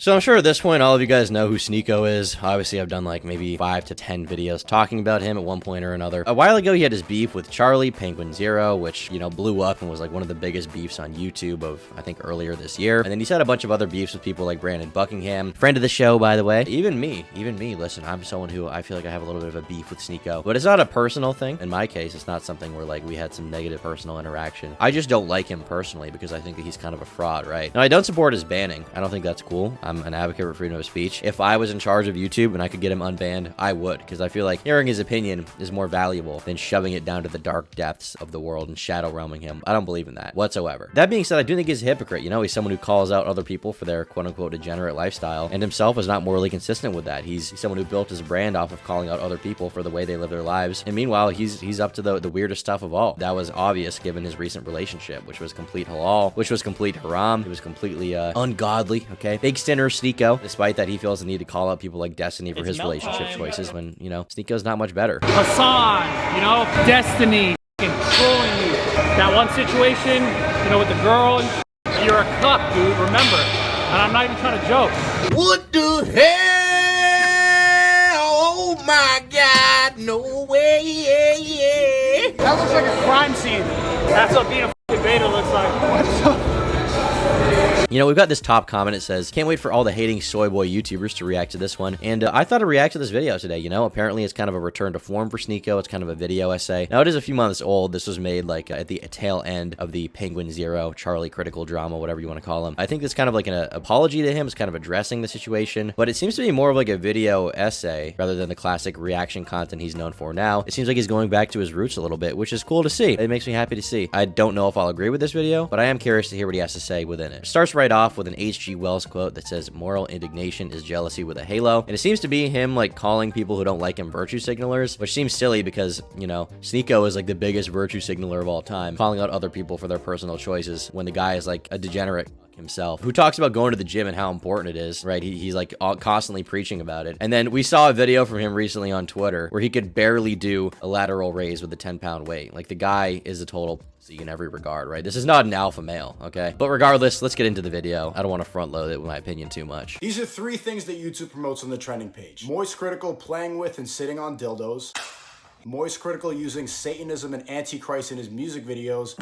So I'm sure at this point, all of you guys know who Sneako is. Obviously, I've done like maybe 5 to 10 videos talking about him at one point or another. A while ago, he had his beef with Charlie, Penguin Zero, which, blew up and was like one of the biggest beefs on YouTube of, I think, earlier this year. And then he's had a bunch of other beefs with people like Brandon Buckingham, friend of the show, by the way. Even me, listen, I'm someone who I feel like I have a little bit of a beef with Sneako. But it's not a personal thing. In my case, it's not something where like we had some negative personal interaction. I just don't like him personally because I think that he's kind of a fraud, right? Now, I don't support his banning. I don't think that's cool. I'm an advocate for freedom of speech. If I was in charge of YouTube and I could get him unbanned, I would, because I feel like hearing his opinion is more valuable than shoving it down to the dark depths of the world and shadow realming him. I don't believe in that whatsoever. That being said, I do think he's a hypocrite. He's someone who calls out other people for their quote-unquote degenerate lifestyle, and himself is not morally consistent with that. He's someone who built his brand off of calling out other people for the way they live their lives, and meanwhile, he's up to the weirdest stuff of all. That was obvious given his recent relationship, which was complete halal, which was complete haram. It was completely ungodly, okay? Big sinner Sneako, despite that he feels the need to call out people like Destiny for his relationship choices when, Sneako's not much better. Hassan, Destiny trolling you. That one situation, with the girl, you're a cuck, dude, remember. And I'm not even trying to joke. What the hell? Oh my God, no way, yeah. That looks like a crime scene. That's what being a f***ing beta looks like. What's up? We've got this top comment. It says, can't wait for all the hating soyboy YouTubers to react to this one. And I thought I'd react to this video today. Apparently it's kind of a return to form for Sneako. It's kind of a video essay. Now, it is a few months old. This was made like at the tail end of the Penguin Zero, Charlie critical drama, whatever you want to call him. I think it's kind of like an apology to him. It's kind of addressing the situation, but it seems to be more of like a video essay rather than the classic reaction content he's known for now. It seems like he's going back to his roots a little bit, which is cool to see. It makes me happy to see. I don't know if I'll agree with this video, but I am curious to hear what he has to say within it. It starts right off with an H.G. Wells quote that says, moral indignation is jealousy with a halo. And it seems to be him like calling people who don't like him virtue signalers, which seems silly because, Sneako is like the biggest virtue signaler of all time, calling out other people for their personal choices when the guy is like a degenerate himself, who talks about going to the gym and how important it is, right? He's like constantly preaching about it. And then we saw a video from him recently on Twitter where he could barely do a lateral raise with a 10-pound weight. Like, the guy is a total pussy in every regard, right? This is not an alpha male, okay? But regardless, let's get into the video. I don't want to front load it with my opinion too much. These are 3 things that YouTube promotes on the trending page. Moist critical playing with and sitting on dildos. Moist critical using Satanism and Antichrist in his music videos.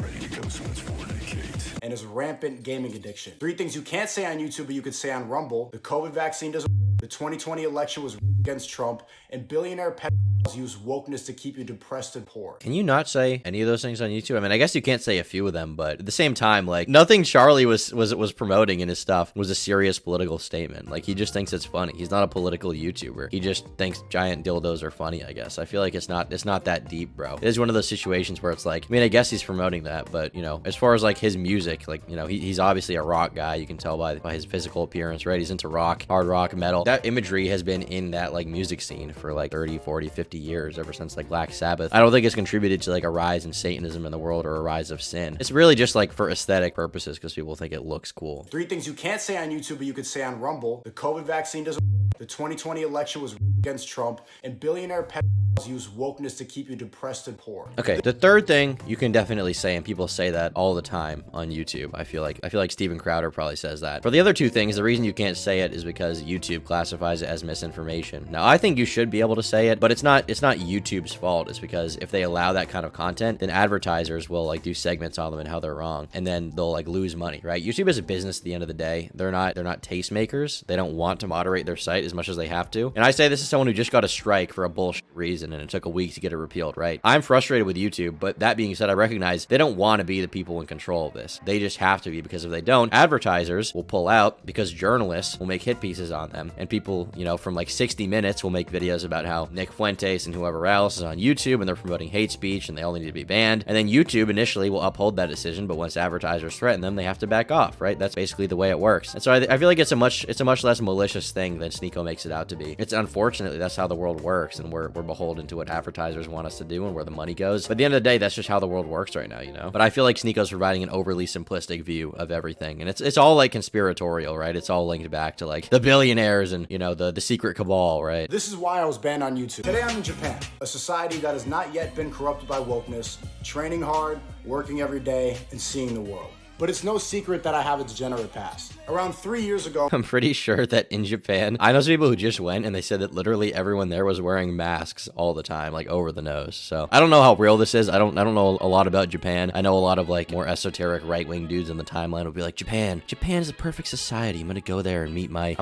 And his rampant gaming addiction. 3 things you can't say on YouTube, but you could say on Rumble. The COVID vaccine doesn't. The 2020 election was against Trump. And billionaire pedophiles use wokeness to keep you depressed and poor. Can you not say any of those things on YouTube? I mean, I guess you can't say a few of them, but at the same time, like, nothing Charlie was promoting in his stuff was a serious political statement. Like, he just thinks it's funny. He's not a political YouTuber. He just thinks giant dildos are funny, I guess. I feel like it's not that deep, bro. It is one of those situations where it's like, I mean, I guess he's promoting that, but, as far as like his music, like, he's obviously a rock guy. You can tell by his physical appearance, right? He's into rock, hard rock, metal. That imagery has been in that like music scene for like 30, 40, 50 years, ever since like Black Sabbath. I don't think it's contributed to like a rise in Satanism in the world or a rise of sin. It's really just like for aesthetic purposes because people think it looks cool. 3 things you can't say on YouTube, but you could say on Rumble. The COVID vaccine doesn't. The 2020 election was against Trump. And billionaire pedophiles use wokeness to keep you depressed and poor. Okay, the third thing you can definitely say, and people say that all the time on YouTube. I feel like Steven Crowder probably says that. For the other 2 things, the reason you can't say it is because YouTube classifies it as misinformation. Now, I think you should be able to say it, but it's not YouTube's fault. It's because if they allow that kind of content, then advertisers will like do segments on them and how they're wrong, and then they'll like lose money, right? YouTube is a business at the end of the day. They're not tastemakers. They don't want to moderate their site as much as they have to. And I say this is someone who just got a strike for a bullshit reason, and it took a week to get it repealed, right? I'm frustrated with YouTube, but that being said, I recognize they don't want to be the people in control of this. They just have to be, because if they don't, advertisers will pull out because journalists will make hit pieces on them, and people, from like 60 Minutes will make videos about how Nick Fuentes and whoever else is on YouTube and they're promoting hate speech and they all need to be banned. And then YouTube initially will uphold that decision, but once advertisers threaten them, they have to back off, right? That's basically the way it works. And so I feel like it's a much less malicious thing than Sneako makes it out to be. It's unfortunately that's how the world works, and we're beholden to what advertisers want us to do and where the money goes. But at the end of the day, that's just how the world works right now, But I feel like Sneako's providing an overly simplistic view of everything, and it's all like conspiratorial, right? It's all linked back to like the billionaires and the secret cabal, right? This is why I was banned on YouTube. Today I'm in Japan, a society that has not yet been corrupted by wokeness, training hard, working every day, and seeing the world. But it's no secret that I have a degenerate past. Around 3 years ago, I'm pretty sure that in Japan, I know some people who just went and they said that literally everyone there was wearing masks all the time, like over the nose. So I don't know how real this is. I don't know a lot about Japan. I know a lot of like more esoteric right-wing dudes in the timeline will be like, Japan's the perfect society. I'm gonna go there and meet my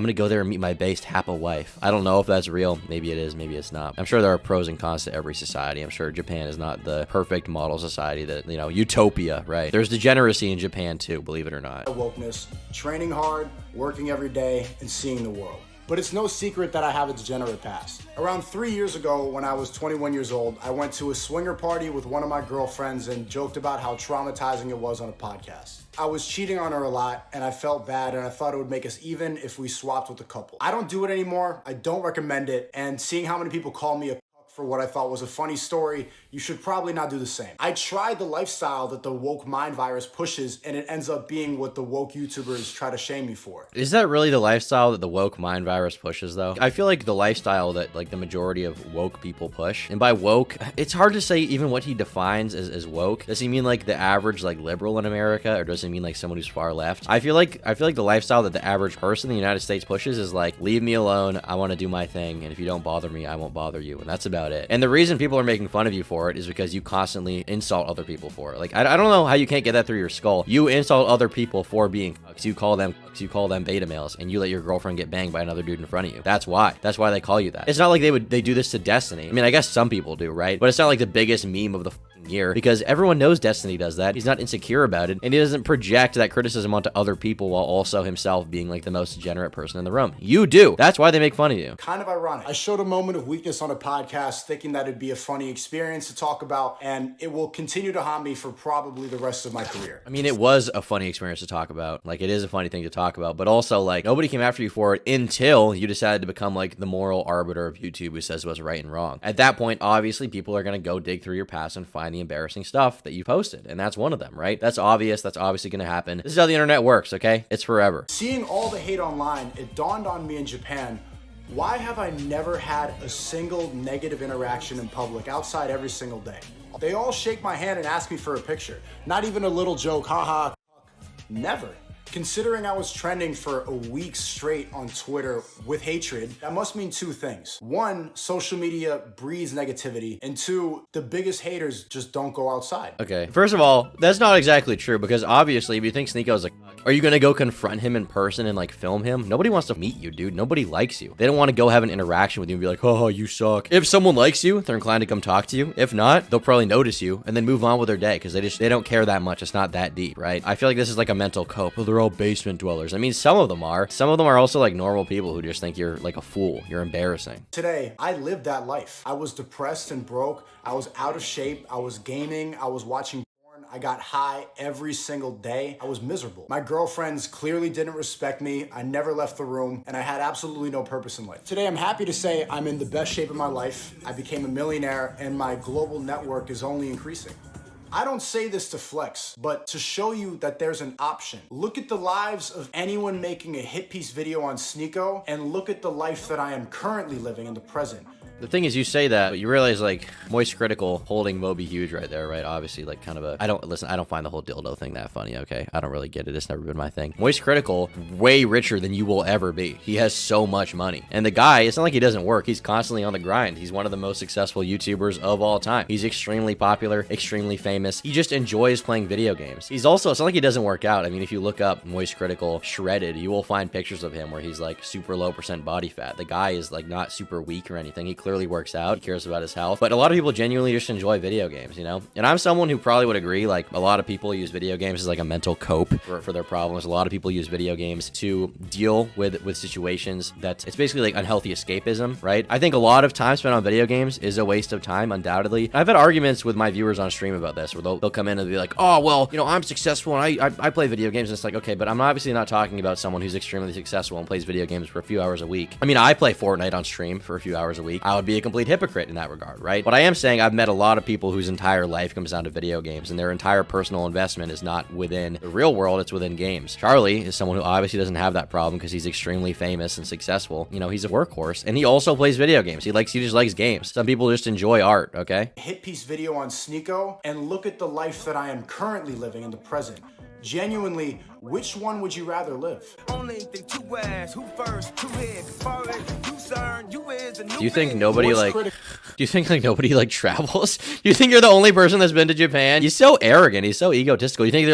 based Hapa wife. I don't know if that's real. Maybe it is, maybe it's not. I'm sure there are pros and cons to every society. I'm sure Japan is not the perfect model society that, you know, utopia, right? There's degeneracy in Japan too, believe it or not. Wokeness, training hard, working every day, and seeing the world. But it's no secret that I have a degenerate past. Around 3 years ago, when I was 21 years old, I went to a swinger party with one of my girlfriends and joked about how traumatizing it was on a podcast. I was cheating on her a lot, and I felt bad, and I thought it would make us even if we swapped with a couple. I don't do it anymore. I don't recommend it, and seeing how many people call me a for what I thought was a funny story, you should probably not do the same. I tried the lifestyle that the woke mind virus pushes, and it ends up being what the woke YouTubers try to shame me for. Is that really the lifestyle that the woke mind virus pushes, though? I feel like the lifestyle that like the majority of woke people push, and by woke, it's hard to say even what he defines as woke. Does he mean like the average like liberal in America, or does he mean like someone who's far left? I feel like the lifestyle that the average person in the United States pushes is like, leave me alone, I want to do my thing, and if you don't bother me, I won't bother you, and that's about it. And the reason people are making fun of you for it is because you constantly insult other people for it. Like, I don't know how you can't get that through your skull. You insult other people for being cucks. You call them beta males, and you let your girlfriend get banged by another dude in front of you. That's why they call you that. It's not like they do this to Destiny. I mean, I guess some people do, right? But it's not like the biggest meme of the year, because everyone knows Destiny does that. He's not insecure about it, and he doesn't project that criticism onto other people while also himself being like the most degenerate person in the room. You do. That's why they make fun of you. Kind of ironic. I showed a moment of weakness on a podcast thinking that it'd be a funny experience to talk about, and it will continue to haunt me for probably the rest of my career. I mean, it was a funny experience to talk about. Like, it is a funny thing to talk about, but also like nobody came after you for it until you decided to become like the moral arbiter of YouTube who says what's right and wrong. At that point, obviously people are going to go dig through your past and find the embarrassing stuff that you posted, and that's one of them, right? That's obvious. That's obviously going to happen. This is how the internet works, okay? It's forever. Seeing all the hate online, it dawned on me in Japan, why have I never had a single negative interaction in public outside every single day? They all shake my hand and ask me for a picture. Not even a little joke, haha. Never. Considering I was trending for a week straight on Twitter with hatred, that must mean two things. One, social media breeds negativity, and two, the biggest haters just don't go outside. Okay, first of all, that's not exactly true, because obviously if you think Sneako's a cuck, are you gonna go confront him in person and like film him? Nobody wants to meet you, dude. Nobody likes you. They don't want to go have an interaction with you and be like, oh, you suck. If someone likes you, they're inclined to come talk to you. If not, they'll probably notice you and then move on with their day, because they don't care that much. It's not that deep, right? I feel like this is like a mental cope. Well, they're all basement dwellers. I mean, some of them are. Some of them are also like normal people who just think you're like a fool. You're embarrassing. Today, I lived that life. I was depressed and broke. I was out of shape. I was gaming. I was watching porn. I got high every single day. I was miserable. My girlfriends clearly didn't respect me. I never left the room, and I had absolutely no purpose in life. Today, I'm happy to say I'm in the best shape of my life. I became a millionaire, and my global network is only increasing. I don't say this to flex, but to show you that there's an option. Look at the lives of anyone making a hit piece video on Sneako, and look at the life that I am currently living in the present. The thing is, you say that, but you realize, like, Moist Critical holding Moby Huge right there, right? Obviously, like, kind of a... I don't find the whole dildo thing that funny, okay? I don't really get it. It's never been my thing. Moist Critical, way richer than you will ever be. He has so much money. And the guy, it's not like he doesn't work. He's constantly on the grind. He's one of the most successful YouTubers of all time. He's extremely popular, extremely famous. He just enjoys playing video games. He's also... It's not like he doesn't work out. I mean, if you look up Moist Critical shredded, you will find pictures of him where he's, like, super low % body fat. The guy is, like, not super weak or anything. He clearly works out. He cares about his health. But a lot of people genuinely just enjoy video games, you know? And I'm someone who probably would agree, like, a lot of people use video games as, like, a mental cope for their problems. A lot of people use video games to deal with situations that... It's basically, like, unhealthy escapism, right? I think a lot of time spent on video games is a waste of time, undoubtedly. I've had arguments with my viewers on stream about this, where they'll come in and be like, oh, well, you know, I'm successful and I play video games. And it's like, okay, but I'm obviously not talking about someone who's extremely successful and plays video games for a few hours a week. I mean, I play Fortnite on stream for a few hours a week. I would be a complete hypocrite in that regard, right? But I am saying I've met a lot of people whose entire life comes down to video games, and their entire personal investment is not within the real world, it's within games. Charlie is someone who obviously doesn't have that problem because he's extremely famous and successful. You know, he's a workhorse, and he also plays video games. He just likes games. Some people just enjoy art, okay? Hit piece video on Sneako, and look at the life that I am currently living in the present. Genuinely, which one would you rather live? Do you think nobody like, do you think like nobody like travels? Do you think you're the only person that's been to Japan? He's so arrogant. He's so egotistical. You think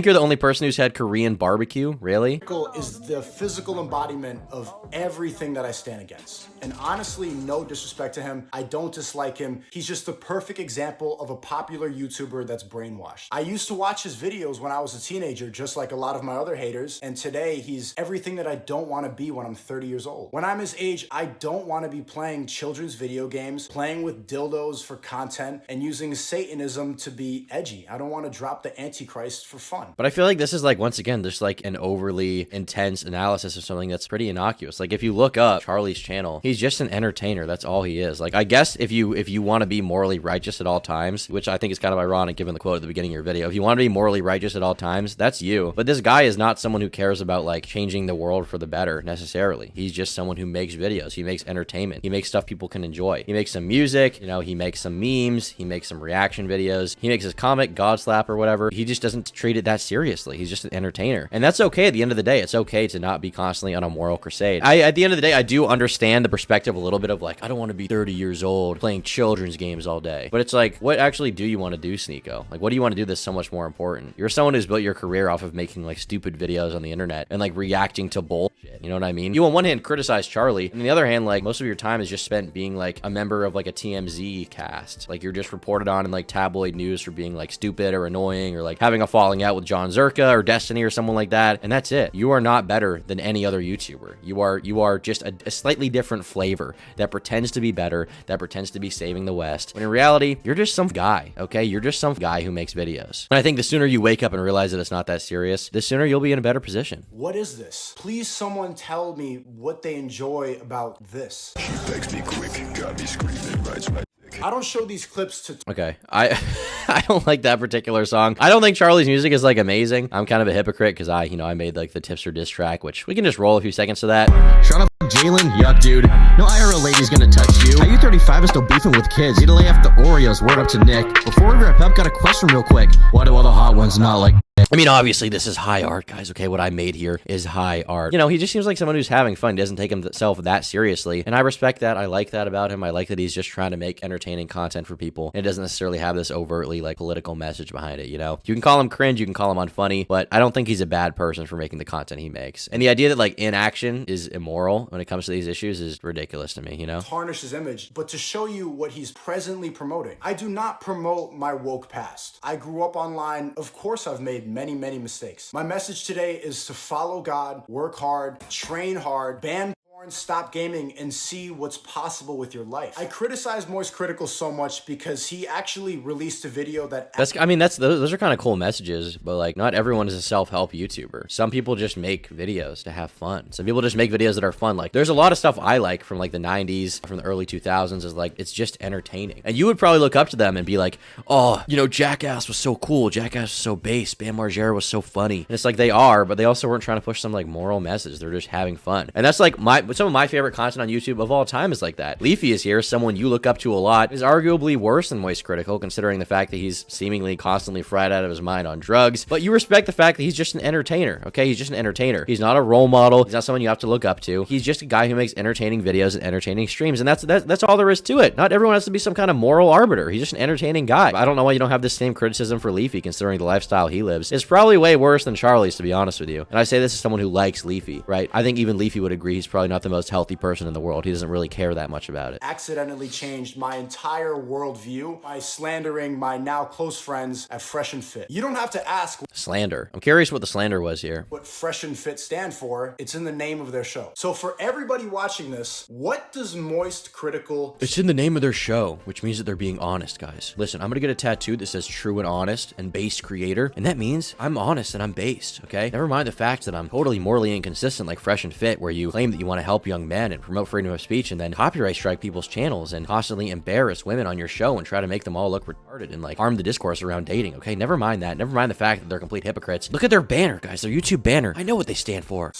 you're the only person who's had Korean barbecue? Really? Is the physical embodiment of everything that I stand against. And honestly, no disrespect to him. I don't dislike him. He's just the perfect example of a popular YouTuber that's brainwashed. I used to watch his videos when I was a teenager, just like a lot of my other haters. And today he's everything that I don't want to be when I'm 30 years old. When I'm his age, I don't want to be playing children's video games, playing with dildos for content, and using Satanism to be edgy. I don't want to drop the Antichrist for fun. But I feel like this is like, once again, there's like an overly intense analysis of something that's pretty innocuous. Like if you look up Charlie's channel, he's just an entertainer. That's all he is. Like I guess if you want to be morally righteous at all times, which I think is kind of ironic given the quote at the beginning of your video, if you want to be morally righteous at all times, that's you. But this guy is not someone who cares about like changing the world for the better necessarily. He's just someone who makes videos. He makes entertainment. He makes stuff people can enjoy. He makes some music, you know, he makes some memes, he makes some reaction videos, he makes his comic God Slap or whatever. He just doesn't treat it that seriously. He's just an entertainer. And that's okay at the end of the day. It's okay to not be constantly on a moral crusade. At the end of the day, I do understand the perspective a little bit of like, I don't want to be 30 years old playing children's games all day. But it's like, what actually do you want to do, Sneako? Like, what do you want to do that's so much more important? You're someone who's built your career off of making like stupid videos on the internet and like reacting to bullshit. You know what I mean? You on one hand criticize Charlie, and on the other hand, like most of your time is just spent being like a member of like a TMZ cast. Like you're just reported on in like tabloid news for being like stupid or annoying or like having a falling out with John Zerka or Destiny or someone like that. And that's it. You are not better than any other YouTuber. You are just a slightly different flavor that pretends to be better, that pretends to be saving the West. When in reality, you're just some guy, okay? You're just some guy who makes videos. And I think the sooner you wake up and realize that it's not that serious, the sooner you'll be in a better position. What is this? Please someone tell me what they enjoy about this. She begs me quick, got me screaming, rides my I don't show these clips to... Okay, I don't like that particular song. I don't think Charlie's music is like amazing. I'm kind of a hypocrite because I made like the Tipster diss track, which we can just roll a few seconds to that. Shut up, Jalen. Yuck, dude. No IRL lady's gonna touch you. Are you 35 and still beefing with kids? Need to lay off the Oreos. Word up to Nick. Before we wrap up, got a question real quick. Why do all the hot ones not like... I mean, obviously, this is high art, guys, okay? What I made here is high art. You know, he just seems like someone who's having fun. He doesn't take himself that seriously, and I respect that. I like that about him. I like that he's just trying to make entertaining content for people, and it doesn't necessarily have this overtly, like, political message behind it, you know? You can call him cringe, you can call him unfunny, but I don't think he's a bad person for making the content he makes. And the idea that, like, inaction is immoral when it comes to these issues is ridiculous to me, you know? Tarnish his image, but to show you what he's presently promoting. I do not promote my woke past. I grew up online. Of course, I've made many, many mistakes. My message today is to follow God, work hard, train hard, ban porn, stop gaming, and see what's possible with your life. I criticize Moist Critical so much because he actually released a video that... those are kind of cool messages, but like not everyone is a self-help YouTuber. Some people just make videos to have fun. Some people just make videos that are fun. Like there's a lot of stuff I like from like the 90s, from the early 2000s is like, it's just entertaining. And you would probably look up to them and be like, oh, you know, Jackass was so cool. Jackass was so base. Bam Margera was so funny. And it's like they are, but they also weren't trying to push some like moral message. They're just having fun. And that's like some of my favorite content on YouTube of all time is like that. Leafy is here, someone you look up to a lot, is arguably worse than Moist Critical, considering the fact that he's seemingly constantly fried out of his mind on drugs. But you respect the fact that he's just an entertainer, okay? He's just an entertainer. He's not a role model. He's not someone you have to look up to. He's just a guy who makes entertaining videos and entertaining streams, and that's all there is to it. Not everyone has to be some kind of moral arbiter. He's just an entertaining guy. I don't know why you don't have the same criticism for Leafy, considering the lifestyle he lives. It's probably way worse than Charlie's, to be honest with you. And I say this as someone who likes Leafy, right? I think even Leafy would agree he's probably not the most healthy person in the world. He doesn't really care that much about it. Accidentally changed my entire worldview by slandering my now close friends at Fresh and Fit. You don't have to ask Slander. I'm curious what the slander was here. what Fresh and Fit stand for. It's in the name of their show. So for everybody watching this, what does Moist Critical... It's in the name of their show, which means that they're being honest, guys. Listen, I'm gonna get a tattoo that says true and honest and based creator, and that means I'm honest and I'm based, okay? Never mind the fact that I'm totally morally inconsistent like Fresh and Fit, where you claim that you want to help help young men and promote freedom of speech and then copyright strike people's channels and constantly embarrass women on your show and try to make them all look retarded and like harm the discourse around dating. Okay, never mind that. Never mind the fact that they're complete hypocrites. Look at their banner, guys. Their YouTube banner. I know what they stand for.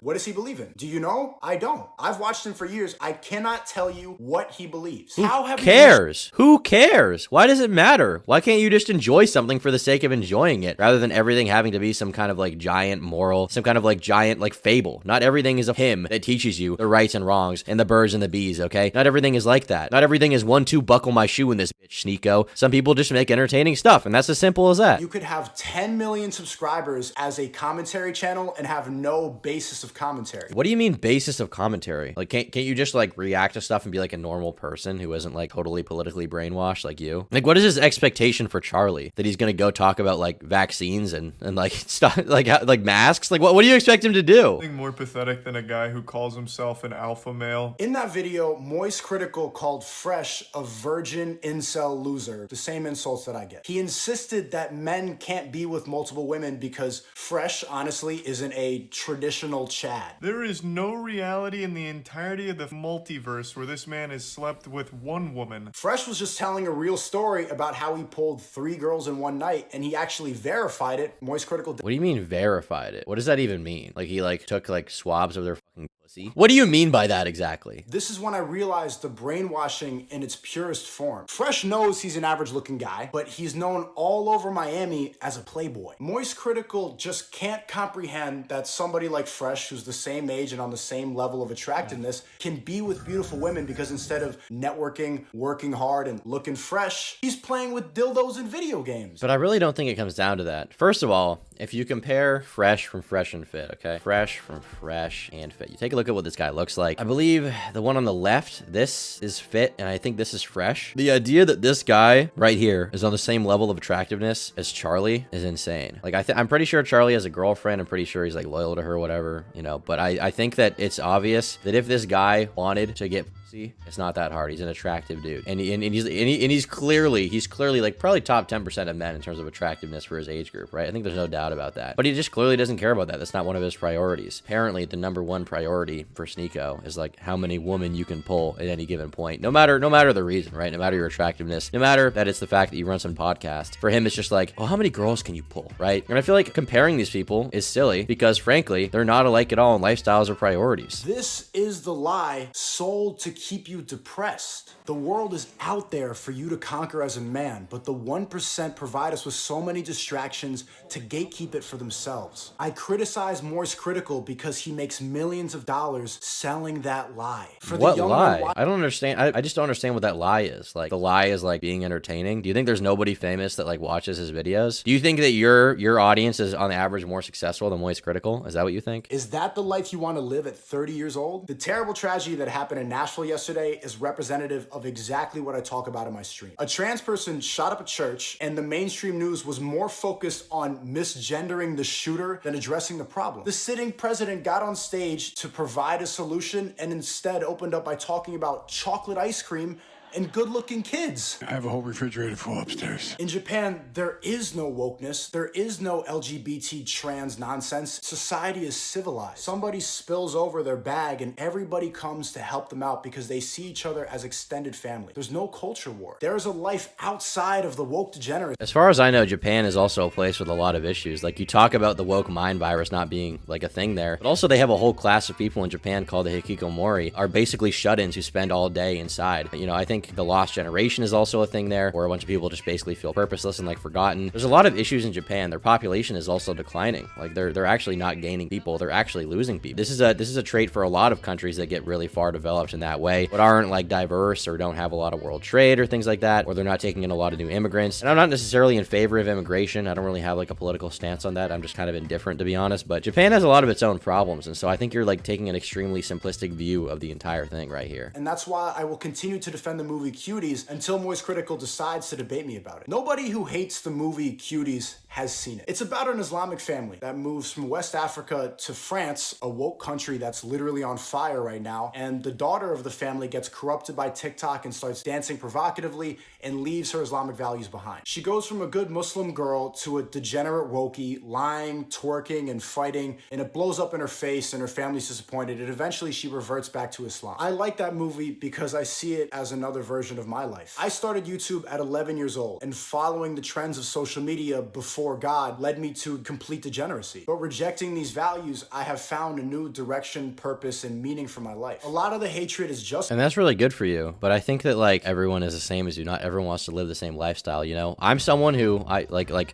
What does he believe in? Do you know? I don't. I've watched him for years. I cannot tell you what he believes. Who cares? Who cares? Why does it matter? Why can't you just enjoy something for the sake of enjoying it rather than everything having to be some kind of like giant moral, some kind of like giant like fable? Not everything is a hymn that teaches you the rights and wrongs and the birds and the bees, okay? Not everything is like that. Not everything is 1, 2, buckle my shoe in this bitch, Sneako. Some people just make entertaining stuff, and that's as simple as that. You could have 10 million subscribers as a commentary channel and have no basis of commentary. What do you mean basis of commentary? Like, can't you just like react to stuff and be like a normal person who isn't like totally politically brainwashed like you? Like, what is his expectation for Charlie? That he's gonna go talk about like vaccines and like stuff like masks? Like, what do you expect him to do? Nothing more pathetic than a guy who calls himself an alpha male. In that video, Moist Critical called Fresh a virgin incel loser. The same insults that I get. He insisted that men can't be with multiple women because Fresh honestly isn't a traditional Chad. There is no reality in the entirety of the multiverse where this man has slept with one woman. Fresh was just telling a real story about how he pulled 3 girls in one night, and he actually verified it. Moist Critical What do you mean verified it? What does that even mean? Like, he like took like swabs of their fucking pussy? What do you mean by that exactly? This is when I realized the brainwashing in its purest form. Fresh knows he's an average looking guy, but he's known all over Miami as a playboy. Moist Critical just can't comprehend that somebody like Fresh, who's the same age and on the same level of attractiveness, can be with beautiful women because instead of networking, working hard, and looking fresh, he's playing with dildos and video games. But I really don't think it comes down to that. First of all, if you compare Fresh from Fresh and Fit, okay? Fresh from Fresh and Fit. You take a look at what this guy looks like. I believe the one on the left, this is Fit, and I think this is Fresh. The idea that this guy right here is on the same level of attractiveness as Charlie is insane. Like, I'm pretty sure Charlie has a girlfriend. I'm pretty sure he's like loyal to her, whatever, you know, but I think that it's obvious that if this guy wanted to get pussy, it's not that hard. He's an attractive dude, and he's clearly like probably top 10% of men in terms of attractiveness for his age group, right? I think there's no doubt about that. But he just clearly doesn't care about that. That's not one of his priorities. Apparently, the #1 priority for Sneako is like how many women you can pull at any given point, no matter the reason, right? No matter your attractiveness, no matter that it's the fact that you run some podcast. For him, it's just like, oh, how many girls can you pull, right? And I feel like comparing these people is silly because, frankly, they're not alike at all in lifestyles or priorities. This is the lie sold to keep you depressed. The world is out there for you to conquer as a man, but the 1% provide us with so many distractions to gatekeep it for themselves. I criticize Moist Critical because he makes millions of dollars selling that lie. For what lie? I don't understand. I just don't understand what that lie is. Like, the lie is like being entertaining. Do you think there's nobody famous that like watches his videos? Do you think that your audience is on average more successful than Moist Critical? Is that what you think? Is that the life you want to live at 30 years old? The terrible tragedy that happened in Nashville yesterday is representative of exactly what I talk about in my stream. A trans person shot up a church, and the mainstream news was more focused on misgendering the shooter than addressing the problem. The sitting president got on stage to provide a solution and instead opened up by talking about chocolate ice cream and good-looking kids. I have a whole refrigerator full upstairs. In Japan, there is no wokeness. There is no LGBT trans nonsense. Society is civilized. Somebody spills over their bag and everybody comes to help them out because they see each other as extended family. There's no culture war. There is a life outside of the woke degenerates. As far as I know, Japan is also a place with a lot of issues. Like, you talk about the woke mind virus not being like a thing there, but also they have a whole class of people in Japan called the hikikomori, are basically shut-ins who spend all day inside. You know, I think the lost generation is also a thing there, where a bunch of people just basically feel purposeless and like forgotten. There's a lot of issues in Japan. Their population is also declining. Like, they're actually not gaining people, they're actually losing people. This is a trait for a lot of countries that get really far developed in that way, but aren't like diverse or don't have a lot of world trade or things like that, or they're not taking in a lot of new immigrants. And I'm not necessarily in favor of immigration. I don't really have like a political stance on that. I'm just kind of indifferent, to be honest. But Japan has a lot of its own problems, and so I think you're like taking an extremely simplistic view of the entire thing right here. And that's why I will continue to defend the movie Cuties until Moist Critical decides to debate me about it. Nobody who hates the movie Cuties has seen it. It's about an Islamic family that moves from West Africa to France, a woke country that's literally on fire right now, and the daughter of the family gets corrupted by TikTok and starts dancing provocatively and leaves her Islamic values behind. She goes from a good Muslim girl to a degenerate wokey, lying, twerking, and fighting, and it blows up in her face and her family's disappointed, and eventually she reverts back to Islam. I like that movie because I see it as another version of my life. I started YouTube at 11 years old, and following the trends of social media before God led me to complete degeneracy. But rejecting these values, I have found a new direction, purpose, and meaning for my life. A lot of the hatred is just... And that's really good for you, but I think that like everyone is the same as you. Not everyone wants to live the same lifestyle, you know? I'm someone who,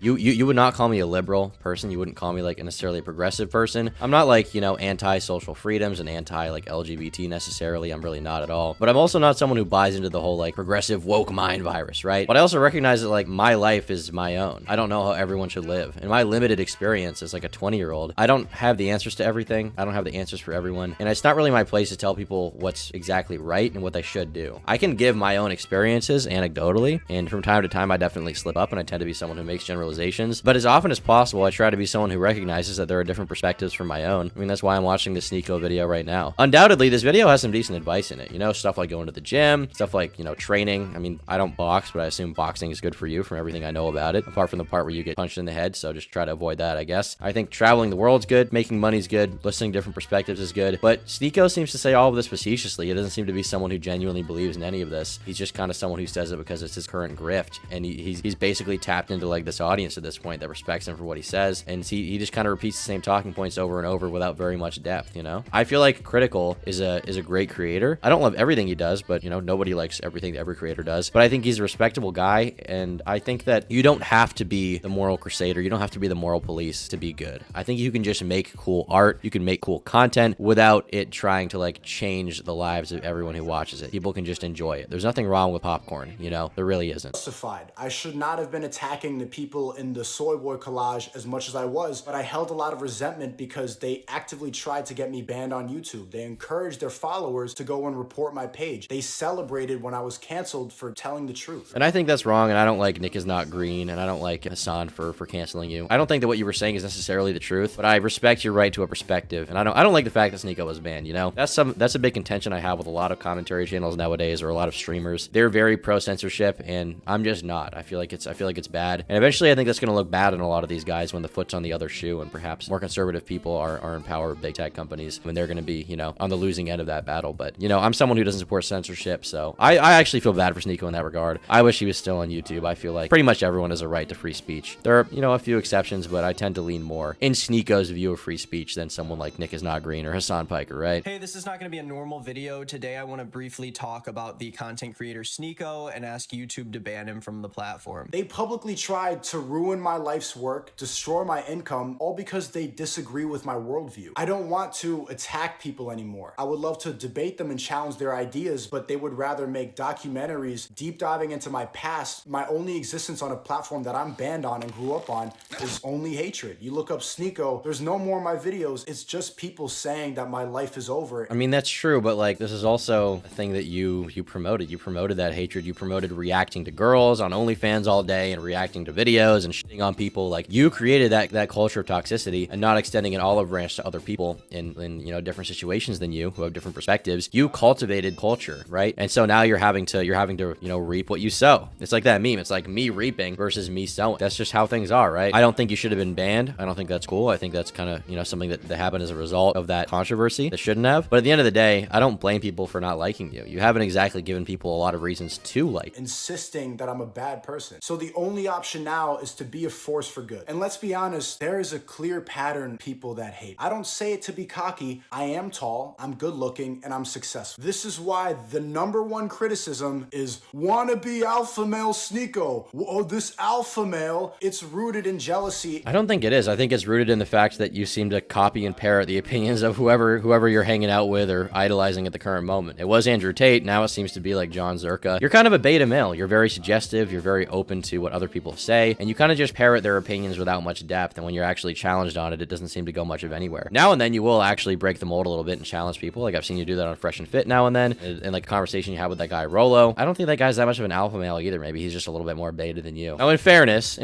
you would not call me a liberal person. You wouldn't call me like necessarily a progressive person. I'm not like, you know, anti-social freedoms and anti like LGBT necessarily. I'm really not at all. But I'm also not someone who buys into the whole like progressive woke mind virus, right? But I also recognize that like my life is my own. I don't know how everyone should live. In my limited experience as like a 20-year-old, I don't have the answers to everything. I don't have the answers for everyone. And it's not really my place to tell people what's exactly right and what they should do. I can give my own experiences anecdotally, and from time to time I definitely slip up and I tend to be someone who makes generalizations. But as often as possible, I try to be someone who recognizes that there are different perspectives from my own. I mean, that's why I'm watching the Sneako video right now. Undoubtedly, this video has some decent advice in it. You know, stuff like going to the gym, stuff like, you know, training. I mean, I don't box, but I assume boxing is good for you from everything I know about it, apart from the part where you get punched in the head. So just try to avoid that, I guess. I think traveling the world's good, making money's good, listening to different perspectives is good. But Sneako seems to say all of this facetiously. He doesn't seem to be someone who genuinely believes in any of this. He's just kind of someone who says it because it's his current grift. And he's basically tapped into like this audience at this point that respects him for what he says. And he just kind of repeats the same talking points over and over without very much depth, you know? I feel like Critical is a great creator. I don't love everything he does, but you know, nobody likes everything that every creator does. But I think he's a respectable guy. And I think that you don't have to be the moral crusader. You don't have to be the moral police to be good. I think you can just make cool art. You can make cool content without it trying to like change the lives of everyone who watches it. People can just enjoy it. There's nothing wrong with popcorn, you know? There really isn't. Justified. I should not have been attacking the people in the soyboy collage as much as I was, but I held a lot of resentment because they actively tried to get me banned on YouTube. They encouraged their followers to go and report my page. They celebrated when I was canceled for telling the truth. And I think that's wrong, and I don't like Nick is not green, and I don't like Hassan for canceling you. I don't think that what you were saying is necessarily the truth, but I respect your right to a perspective, and I don't like the fact that Sneako was banned, you know? That's a big contention I have with a lot of commentary channels nowadays, or a lot of streamers. They're very pro censorship, and I'm just not. I feel like it's bad. And eventually I think that's gonna look bad on a lot of these guys when the foot's on the other shoe, and perhaps more conservative people are in power of big tech companies when they're gonna be, you know, on the losing end of that battle. But, you know, I'm someone who doesn't support censorship, so I actually feel bad for Sneako in that regard. I wish he was still on YouTube. I feel like pretty much everyone has a right to free speech. There are, you know, a few exceptions, but I tend to lean more in Sneako's view of free speech than someone like Nick is not green or Hassan Piker, right? Hey, this is not going to be a normal video. Today I want to briefly talk about the content creator Sneako and ask YouTube to ban him from the platform. They publicly tried to ruin my life's work, destroy my income, all because they disagree with my worldview. I don't want to attack people anymore. I would love to debate them and challenge their ideas, but they would rather make documentaries deep diving into my past. My only existence on a platform that I'm banned on and grew up on is only hatred. You look up Sneako, there's no more of my videos. It's just people saying that my life is over. I mean, that's true, but like, this is also a thing that you promoted. You promoted that hatred. You promoted reacting to girls on OnlyFans all day and reacting to videos and shitting on people. Like, you created that culture of toxicity and not extending an olive branch to other people in you know, different situations than you, who have different perspectives. You cultivated culture, right? And so now you're having to, you know, reap what you sow. It's like that meme. It's like me reaping versus me sowing. That's just how things are, right? I don't think you should have been banned. I don't think that's cool. I think that's kind of, you know, something that happened as a result of that controversy that shouldn't have. But at the end of the day, I don't blame people for not liking you. You haven't exactly given people a lot of reasons to like. Insisting that I'm a bad person. So the only option now is to be a force for good. And let's be honest, there is a clear pattern of people that hate. I don't say it to be cocky. I am tall, I'm good looking, and I'm successful. This is why the #1 criticism is wannabe alpha male Sneako. Oh, this alpha male, it's rooted in jealousy. I don't think it is. I think it's rooted in the fact that you seem to copy and parrot the opinions of whoever you're hanging out with or idolizing at the current moment. It was Andrew Tate, now it seems to be like John Zerka. You're kind of a beta male. You're very suggestive, you're very open to what other people say, and you kind of just parrot their opinions without much depth, and when you're actually challenged on it, it doesn't seem to go much of anywhere. Now and then you will actually break the mold a little bit and challenge people. Like, I've seen you do that on Fresh and Fit now and then, and like a conversation you had with that that guy Rolo. I don't think that guy's that much of an alpha male either. Maybe he's just a little bit more beta than you. Now, in fairness,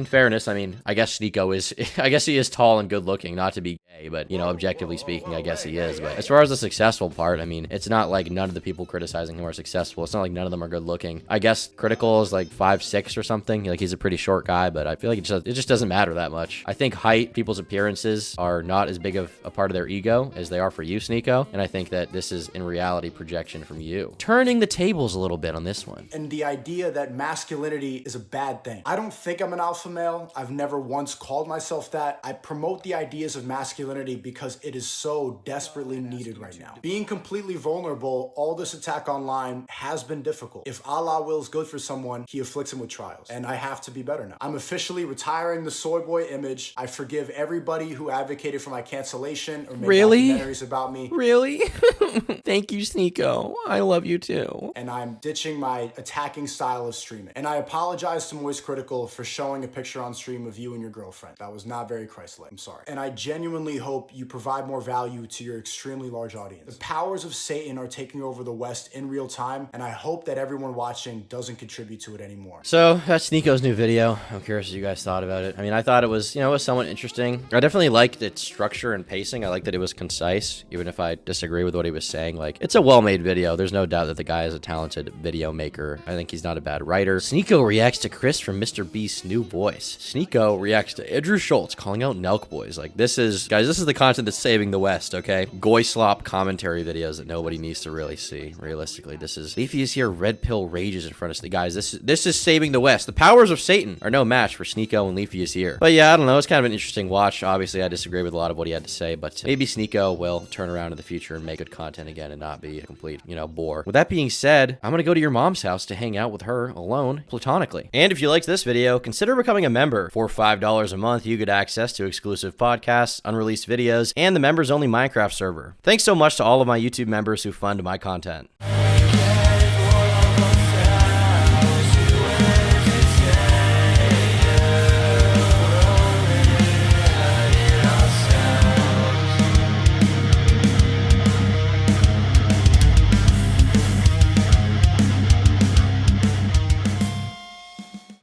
I mean, I guess Sneako is, I guess he is tall and good looking, not to be gay, but, you know, objectively speaking, I guess he is. But as far as the successful part, I mean, it's not like none of the people criticizing him are successful. It's not like none of them are good looking. I guess Critical is like 5'6" or something. Like, he's a pretty short guy, but I feel like it just doesn't matter that much. I think height, people's appearances are not as big of a part of their ego as they are for you, Sneako. And I think that this is in reality projection from you. Turning the tables a little bit on this one. And the idea that masculinity is a bad thing. I don't think I'm an alpha male. I've never once called myself that. I promote the ideas of masculinity because it is so desperately needed right now. Being completely vulnerable, all this attack online has been difficult. If Allah wills good for someone, he afflicts him with trials. And I have to be better now. I'm officially retiring the soy boy image. I forgive everybody who advocated for my cancellation or made documentaries about me. Really? Thank you, Sneako. I love you too. And I'm ditching my attacking style of streaming. And I apologize to Moist Critical for showing a picture on stream of you and your girlfriend. That was not very Christ-like. I'm sorry. And I genuinely hope you provide more value to your extremely large audience. The powers of Satan are taking over the West in real time, and I hope that everyone watching doesn't contribute to it anymore. So that's Sneako's new video. I'm curious what you guys thought about it. I mean, I thought it was, you know, it was somewhat interesting. I definitely liked its structure and pacing. I liked that it was concise, even if I disagree with what he was saying. Like, it's a well-made video. There's no doubt that the guy is a talented video maker. I think he's not a bad writer. Sneako reacts to Chris from Mr. Beast's new voice. Sneako reacts to Andrew Schultz calling out Nelk Boys. Like, this is, guys, this is the content that's saving the West, okay? Goy slop commentary videos that nobody needs to really see. Realistically, this is Leafy is here. Red pill rages in front of the guys. This is saving the West. The powers of Satan are no match for Sneako and Leafy is here. But yeah, I don't know. It's kind of an interesting watch. Obviously, I disagree with a lot of what he had to say, but maybe Sneako will turn around in the future and make good content again and not be a complete, you know, bore. With that being said, I'm gonna go to your mom's house to hang out with her alone, platonically. And if you liked this video, consider becoming a member. For $5 a month, you get access to exclusive podcasts, unreleased videos, and the members-only Minecraft server. Thanks so much to all of my YouTube members who fund my content.